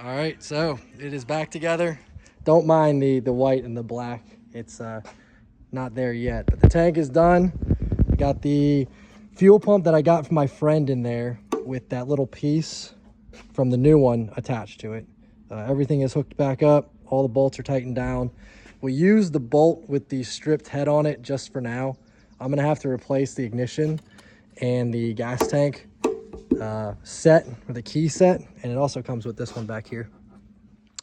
All right, so it is back together. Don't mind the white and the black. It's not there yet, but the tank is done. I got the fuel pump that I got from my friend in there with that little piece from the new one attached to it. Everything is hooked back up. All the bolts are tightened down. We used the bolt with the stripped head on it just for now. I'm gonna have to replace the ignition and the gas tank set with a key set, and it also comes with this one back here.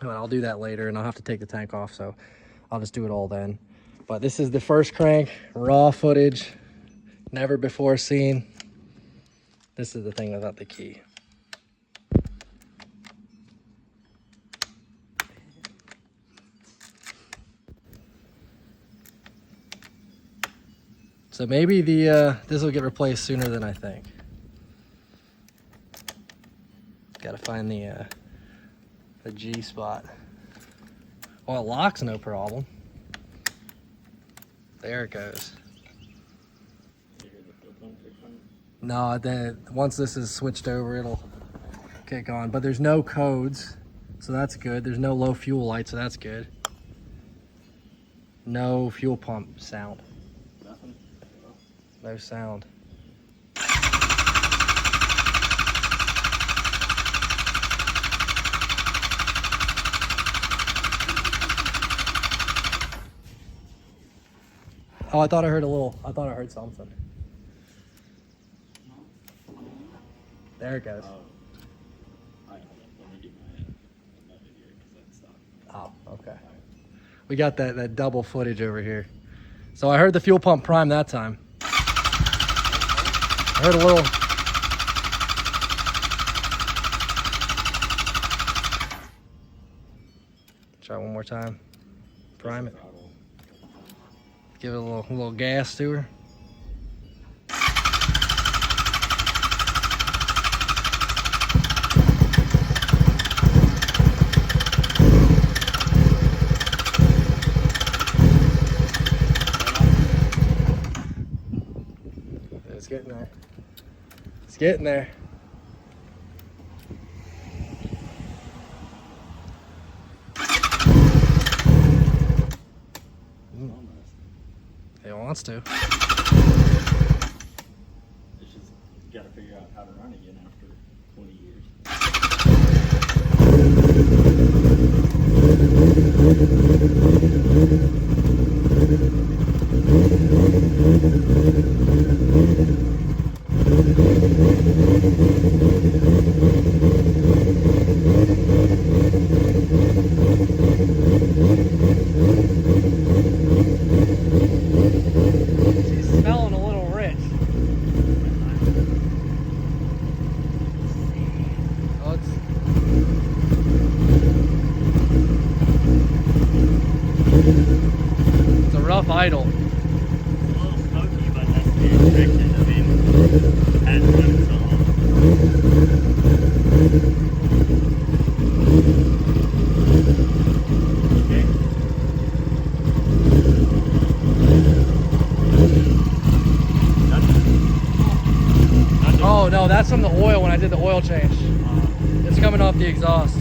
But I'll do that later, and I'll have to take the tank off, so I'll just do it all then. But this is the first crank, raw footage, never before seen. This is the thing without the key. So maybe the this will get replaced sooner than I think. Gotta find the G spot. Well, it locks no problem. There it goes. No, then once this is switched over, it'll kick on. But there's no codes, so that's good. There's no low fuel light, so that's good. No fuel pump sound. Nothing. No sound. Oh, I thought I heard something. There it goes. Let me get my video because that stopped. Oh, okay. We got that double footage over here. So I heard the fuel pump prime that time. I heard a little. Try one more time. Prime it. Give it a little gas to her. It's getting there. It's getting there. He wants to. It's just you got to figure out how to run again after 20 years. She's smelling a little rich. Oh, it's a rough idle. It's a little smoky, but that's the restriction. I mean, it hasn't done it so long. Oh no, that's from the oil when I did the oil change. It's coming off the exhaust.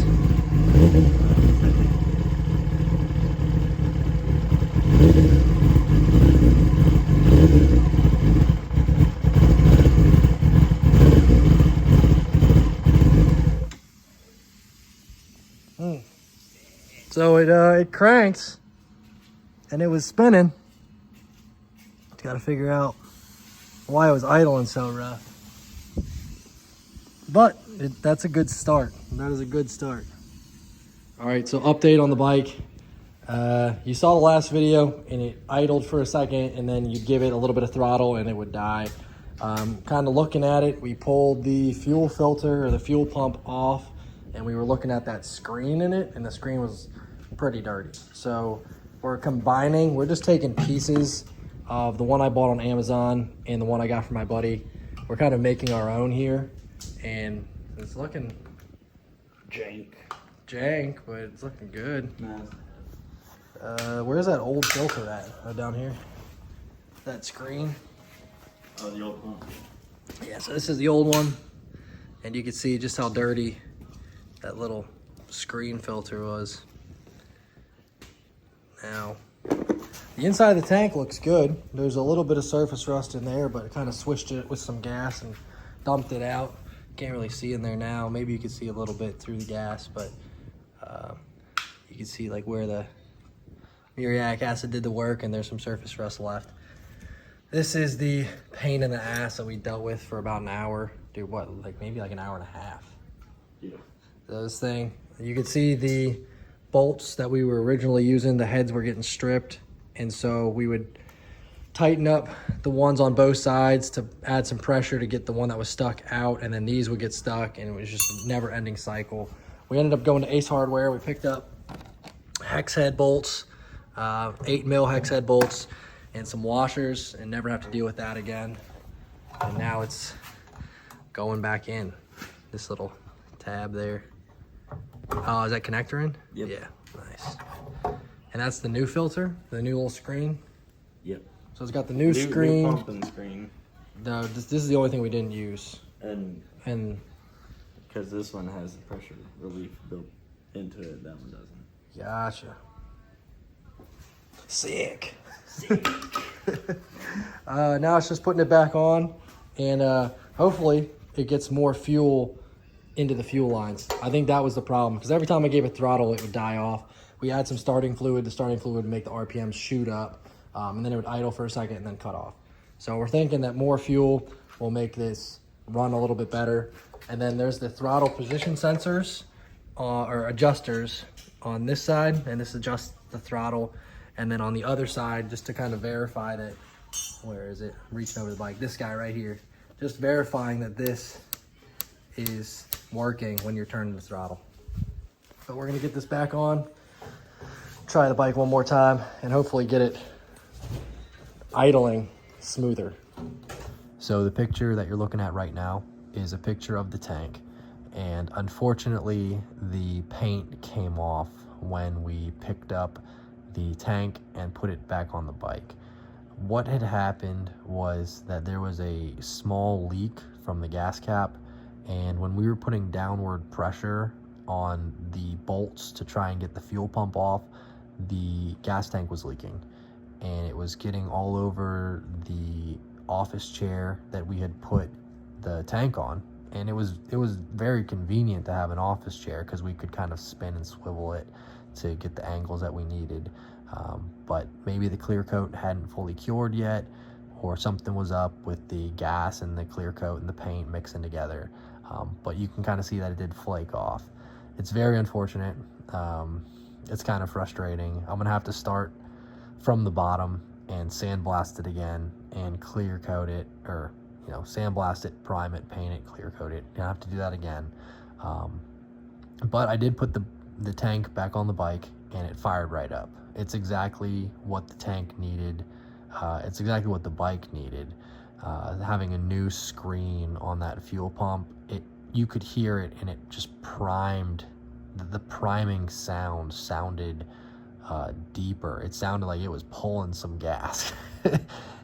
So it cranks, and it was spinning. Got to figure out why it was idling so rough. But that's a good start. That is a good start. All right, so update on the bike. You saw the last video, and it idled for a second, and then you'd give it a little bit of throttle, and it would die. Kind of looking at it, we pulled the fuel filter or the fuel pump off, and we were looking at that screen in it, and the screen was pretty dirty. So we're combining, we're just taking pieces of the one I bought on Amazon and the one I got from my buddy. We're kind of making our own here, and it's looking jank, but it's looking good. Nice. Where's that old filter at? Oh, down here. That screen. Oh, the old pump. Yeah, so this is the old one, and you can see just how dirty that little screen filter was. Now, the inside of the tank looks good. There's a little bit of surface rust in there, but I kind of swished it with some gas and dumped it out. Can't really see in there now. Maybe you can see a little bit through the gas, but you can see like where the muriatic acid did the work, and there's some surface rust left. This is the pain in the ass that we dealt with for about an hour. Dude, what, like maybe like an hour and a half. Yeah. This thing, you can see the bolts that we were originally using, the heads were getting stripped, and so we would tighten up the ones on both sides to add some pressure to get the one that was stuck out, and then these would get stuck, and it was just a never-ending cycle. We ended up going to Ace Hardware. We picked up hex head bolts, 8mm hex head bolts, and some washers, and never have to deal with that again. And now it's going back in this little tab there. Oh, is that connector in? Yep. Yeah, nice. And that's the new filter, the new little screen. Yep. So it's got the new screen. New pump and screen. No, this is the only thing we didn't use. And because this one has the pressure relief built into it, that one doesn't. Gotcha. Sick. Now it's just putting it back on, and hopefully it gets more fuel into the fuel lines. I think that was the problem, because every time I gave it throttle, it would die off. We add some starting fluid. The starting fluid would make the RPMs shoot up, and then it would idle for a second and then cut off. So we're thinking that more fuel will make this run a little bit better. And then there's the throttle position sensors or adjusters on this side, and this adjusts the throttle. And then on the other side, just to kind of verify that, where is it? I'm reaching over the bike. This guy right here, just verifying that this is working when you're turning the throttle. But we're gonna get this back on, try the bike one more time, and hopefully get it idling smoother. So the picture that you're looking at right now is a picture of the tank, and unfortunately the paint came off when we picked up the tank and put it back on the bike. What had happened was that there was a small leak from the gas cap, and when we were putting downward pressure on the bolts to try and get the fuel pump off, the gas tank was leaking, and it was getting all over the office chair that we had put the tank on. And it was very convenient to have an office chair, because we could kind of spin and swivel it to get the angles that we needed. But maybe the clear coat hadn't fully cured yet, or something was up with the gas and the clear coat and the paint mixing together. But you can kind of see that it did flake off. It's very unfortunate. It's kind of frustrating. I'm gonna have to start from the bottom and sandblast it again and clear coat it, or sandblast it, prime it, paint it, clear coat it. I have to do that again. But I did put the tank back on the bike, and it fired right up. It's exactly what the tank needed. It's exactly what the bike needed. Having a new screen on that fuel pump, you could hear it, and it just primed. The priming sounded deeper. It sounded like it was pulling some gas.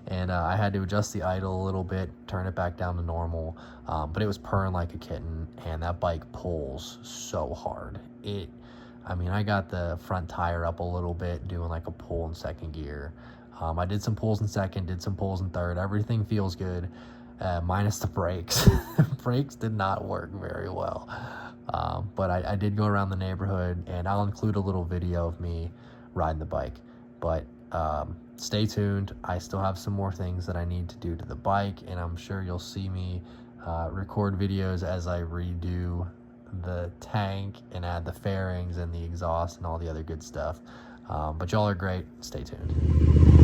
And I had to adjust the idle a little bit, turn it back down to normal, but it was purring like a kitten, and that bike pulls so hard. I got the front tire up a little bit, doing like a pull in second gear. I did some pulls in second, did some pulls in third. Everything feels good, minus the brakes. Brakes did not work very well. But I did go around the neighborhood, and I'll include a little video of me riding the bike. But stay tuned. I still have some more things that I need to do to the bike, and I'm sure you'll see me record videos as I redo the tank and add the fairings and the exhaust and all the other good stuff. But y'all are great. Stay tuned.